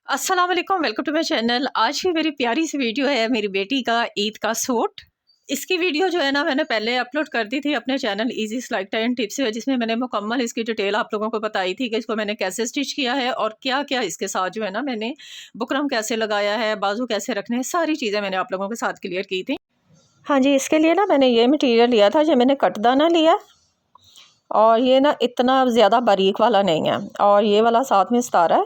अस्सलाम वालेकुम, welcome to my channel. आज की मेरी प्यारी सी वीडियो है मेरी बेटी का ईद का सूट। इसकी वीडियो जो है ना मैंने पहले अपलोड कर दी थी अपने channel easy select and tips है, जिसमें मैंने मुकम्मल इसकी डिटेल आप लोगों को बताई थी कि इसको मैंने कैसे स्टिच किया है और क्या क्या इसके साथ जो है ना मैंने बुकरम कैसे लगाया है, बाजू कैसे रखने हैं, सारी चीज़ें मैंने आप लोगों के साथ क्लियर की थी। हाँ जी, इसके लिए ना मैंने ये मटीरियल लिया था, जो मैंने कटदाना लिया और ये ना इतना ज़्यादा बारीक वाला नहीं है और ये वाला साथ में सितारा है,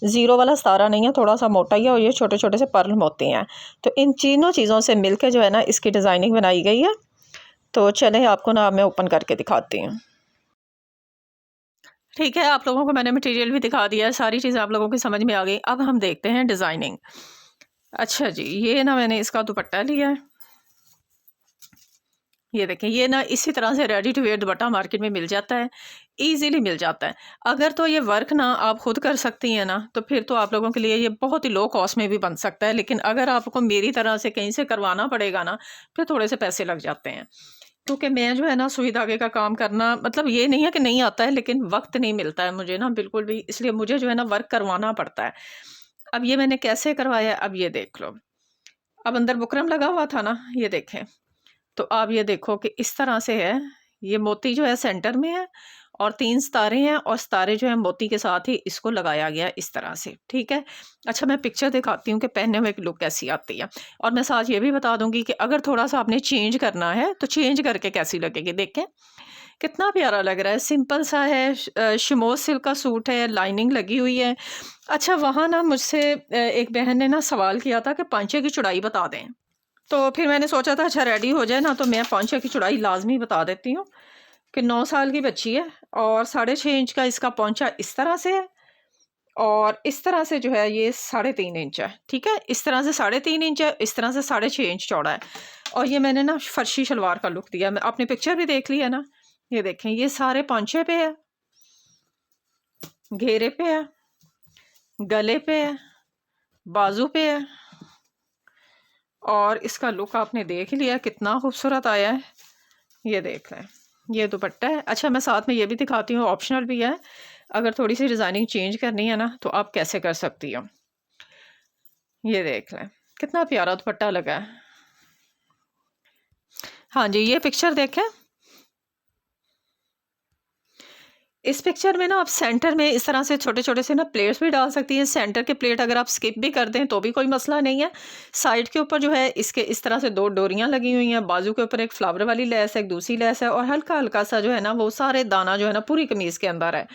ज़ीरो वाला सितारा नहीं है, थोड़ा सा मोटा ही है और ये छोटे छोटे से पर्ल मोती हैं। तो इन तीनों चीज़ों से मिलके जो है ना इसकी डिज़ाइनिंग बनाई गई है। तो चलें आपको ना मैं ओपन करके दिखाती हूँ। ठीक है, आप लोगों को मैंने मटेरियल भी दिखा दिया है, सारी चीज़ें आप लोगों की समझ में आ गई। अब हम देखते हैं डिज़ाइनिंग। अच्छा जी, ये ना मैंने इसका दुपट्टा लिया है। ये देखें, ये ना इसी तरह से ready to wear dupatta market में मिल जाता है, ईज़िली मिल जाता है। अगर तो ये वर्क ना आप खुद कर सकती हैं ना, तो फिर तो आप लोगों के लिए ये बहुत ही लो कॉस्ट में भी बन सकता है। लेकिन अगर आपको मेरी तरह से कहीं से करवाना पड़ेगा ना, फिर थोड़े से पैसे लग जाते हैं। क्योंकि मैं जो है ना सुई धागे का काम करना, मतलब ये नहीं है कि नहीं आता है, लेकिन वक्त नहीं मिलता है मुझे ना बिल्कुल भी, इसलिए मुझे जो है ना वर्क करवाना पड़ता है। अब ये मैंने कैसे करवाया, अब ये देख लो। अब अंदर बुकरम लगा हुआ था ना, ये देखें। तो आप ये देखो कि इस तरह से है, ये मोती जो है सेंटर में है और 3 सितारे हैं और सितारे जो है मोती के साथ ही इसको लगाया गया है इस तरह से, ठीक है। अच्छा, मैं पिक्चर दिखाती हूँ कि पहने हुए की लुक कैसी आती है और मैं साथ ये भी बता दूंगी कि अगर थोड़ा सा आपने चेंज करना है तो चेंज करके कैसी लगेगी। देखें कितना प्यारा लग रहा है, सिंपल सा है, शिमोज सिल्क का सूट है, लाइनिंग लगी हुई है। अच्छा, वहाँ ना मुझसे एक बहन ने ना सवाल किया था कि पांचे की चौड़ाई बता दें, तो फिर मैंने सोचा था अच्छा रेडी हो जाए ना तो मैं पांचे की चौड़ाई लाजमी बता देती हूँ कि 9 साल की बच्ची है और 6.5 इंच का इसका पौंचा इस तरह से है और इस तरह से जो है ये 3.5 इंच है, ठीक है। इस तरह से 3.5 इंच है, इस तरह से 6.5 इंच चौड़ा है। और ये मैंने ना फर्शी शलवार का लुक दिया, मैं आपने पिक्चर भी देख लिया ना। ये देखें, ये सारे पौंचे पे है, घेरे पे है, गले पे है, बाजू पे है और इसका लुक आपने देख ही लिया कितना खूबसूरत आया है। ये देख लें, ये दुपट्टा है। अच्छा, मैं साथ में ये भी दिखाती हूँ, ऑप्शनल भी है, अगर थोड़ी सी डिज़ाइनिंग चेंज करनी है ना तो आप कैसे कर सकती हो। ये देख लें कितना प्यारा दुपट्टा लगा है। हाँ जी, ये पिक्चर देखें। इस पिक्चर में ना आप सेंटर में इस तरह से छोटे छोटे से ना प्लेट्स भी डाल सकती हैं। सेंटर के प्लेट अगर आप स्किप भी कर दें तो भी कोई मसला नहीं है। साइड के ऊपर जो है इसके इस तरह से 2 डोरियां लगी हुई हैं, बाजू के ऊपर एक फ्लावर वाली लेस है, एक दूसरी लेस है और हल्का हल्का सा जो है ना वो सारे दाना जो है ना पूरी कमीज के अंदर है।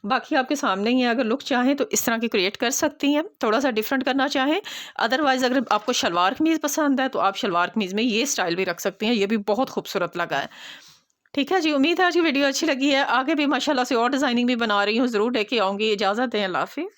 बाकी आपके सामने ही है, अगर लुक चाहें तो इस तरह की क्रिएट कर सकती हैं, थोड़ा सा डिफरेंट करना चाहें। अदरवाइज अगर आपको शलवार कमीज़ पसंद है तो आप शलवार कमीज़ में ये स्टाइल भी रख सकती हैं, ये भी बहुत खूबसूरत लगा है। ठीक है जी, उम्मीद है आज की वीडियो अच्छी लगी है। आगे भी माशाल्लाह से और डिज़ाइनिंग भी बना रही हूँ, ज़रूर लेके आऊँगी। इजाज़त दें, अल्लाह हाफ़िज़।